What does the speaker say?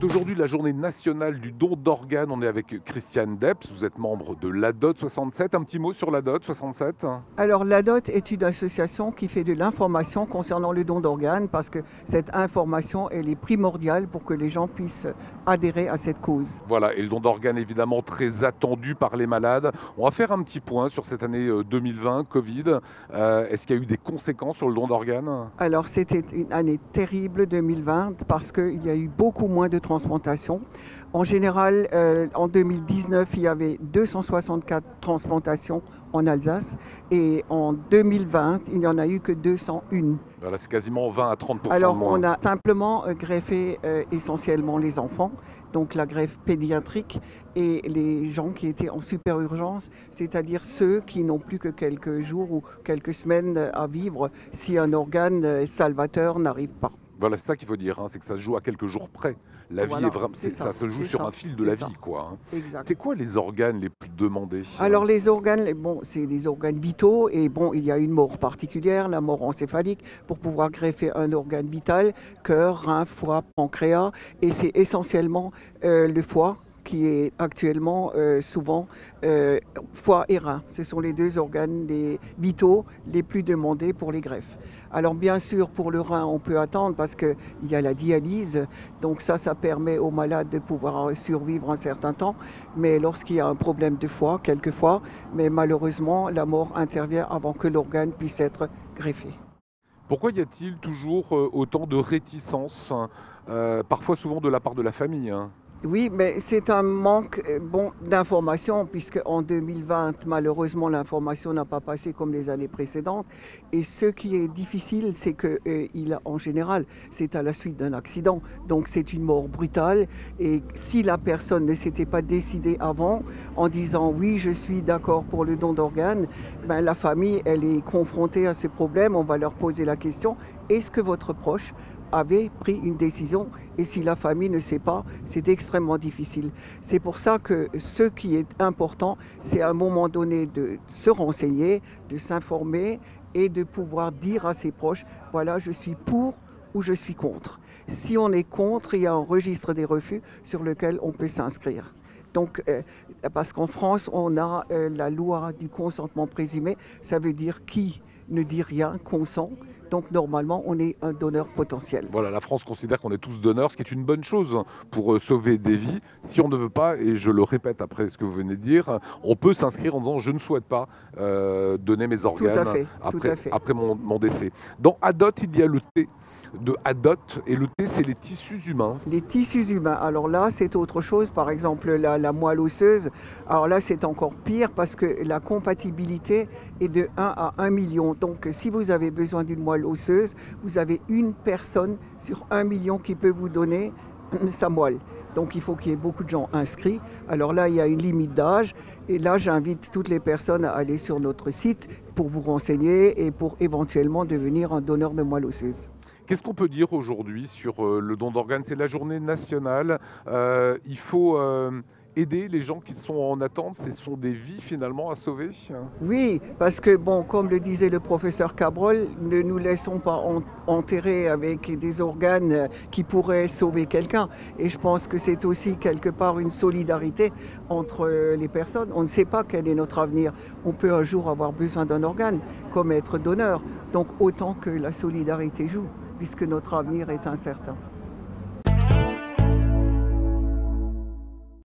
C'est aujourd'hui la journée nationale du don d'organes. On est avec Christiane Deps, vous êtes membre de l'ADOT 67. Un petit mot sur l'ADOT 67? Alors l'ADOT est une association qui fait de l'information concernant le don d'organes parce que cette information elle est primordiale pour que les gens puissent adhérer à cette cause. Voilà, et le don d'organes évidemment très attendu par les malades. On va faire un petit point sur cette année 2020, Covid. Est-ce qu'il y a eu des conséquences sur le don d'organes? Alors c'était une année terrible 2020 parce qu'il y a eu beaucoup moins de transplantations. En général, en 2019, il y avait 264 transplantations en Alsace et en 2020, il n'y en a eu que 201. Voilà, c'est quasiment 20 à 30% de Alors moins. on a simplement greffé essentiellement les enfants, donc la greffe pédiatrique et les gens qui étaient en super urgence, c'est-à-dire ceux qui n'ont plus que quelques jours ou quelques semaines à vivre si un organe salvateur n'arrive pas. Voilà, c'est ça qu'il faut dire, hein, c'est que ça se joue à quelques jours près. La vie Voilà, est vraiment, c'est ça ça, se joue c'est sur ça, un fil de c'est la ça. vie, quoi. Hein. Exact. C'est quoi les organes les plus demandés? Alors les organes, bon, c'est des organes vitaux et bon, il y a une mort particulière, la mort encéphalique, pour pouvoir greffer un organe vital, cœur, rein, foie, pancréas, et c'est essentiellement le foie qui est actuellement souvent foie et rein. Ce sont les deux organes vitaux les plus demandés pour les greffes. Alors bien sûr, pour le rein, on peut attendre parce qu'il y a la dialyse, donc ça permet aux malades de pouvoir survivre un certain temps. Mais lorsqu'il y a un problème de foie, quelquefois, mais malheureusement, la mort intervient avant que l'organe puisse être greffé. Pourquoi y a-t-il toujours autant de réticence, parfois souvent de la part de la famille, hein? Oui, mais c'est un manque d'information, puisque en 2020, malheureusement, l'information n'a pas passé comme les années précédentes. Et ce qui est difficile, c'est que, en général, c'est à la suite d'un accident. Donc c'est une mort brutale. Et si la personne ne s'était pas décidée avant, en disant oui, je suis d'accord pour le don d'organes, ben, la famille, elle est confrontée à ce problème. On va leur poser la question, est-ce que votre proche avait pris une décision, et si la famille ne sait pas, c'est extrêmement difficile. C'est pour ça que ce qui est important, c'est à un moment donné de se renseigner, de s'informer et de pouvoir dire à ses proches, voilà, je suis pour ou je suis contre. Si on est contre, il y a un registre des refus sur lequel on peut s'inscrire. Donc, parce qu'en France, on a la loi du consentement présumé, ça veut dire qui ne dit rien consent. Donc normalement, on est un donneur potentiel. Voilà, la France considère qu'on est tous donneurs, ce qui est une bonne chose pour sauver des vies. Si on ne veut pas, et je le répète après ce que vous venez de dire, on peut s'inscrire en disant je ne souhaite pas donner mes Tout à organes fait, tout à fait. après mon décès. Dans ADOT, il y a le T de ADOT, et le T, c'est les tissus humains. Les tissus humains, alors là, c'est autre chose. Par exemple, la moelle osseuse, alors là, c'est encore pire parce que la compatibilité est de 1 à 1 million. Donc, si vous avez besoin d'une moelle osseuse, vous avez une personne sur 1 million qui peut vous donner sa moelle. Donc, il faut qu'il y ait beaucoup de gens inscrits. Alors là, il y a une limite d'âge. Et là, j'invite toutes les personnes à aller sur notre site pour vous renseigner et pour éventuellement devenir un donneur de moelle osseuse. Qu'est-ce qu'on peut dire aujourd'hui sur le don d'organes? C'est la journée nationale. Il faut aider les gens qui sont en attente. Ce sont des vies finalement à sauver. Oui, parce que, bon, comme le disait le professeur Cabrol, ne nous laissons pas enterrer avec des organes qui pourraient sauver quelqu'un. Et je pense que c'est aussi quelque part une solidarité entre les personnes. On ne sait pas quel est notre avenir. On peut un jour avoir besoin d'un organe, comme être donneur. Donc autant que la solidarité joue, puisque notre avenir est incertain.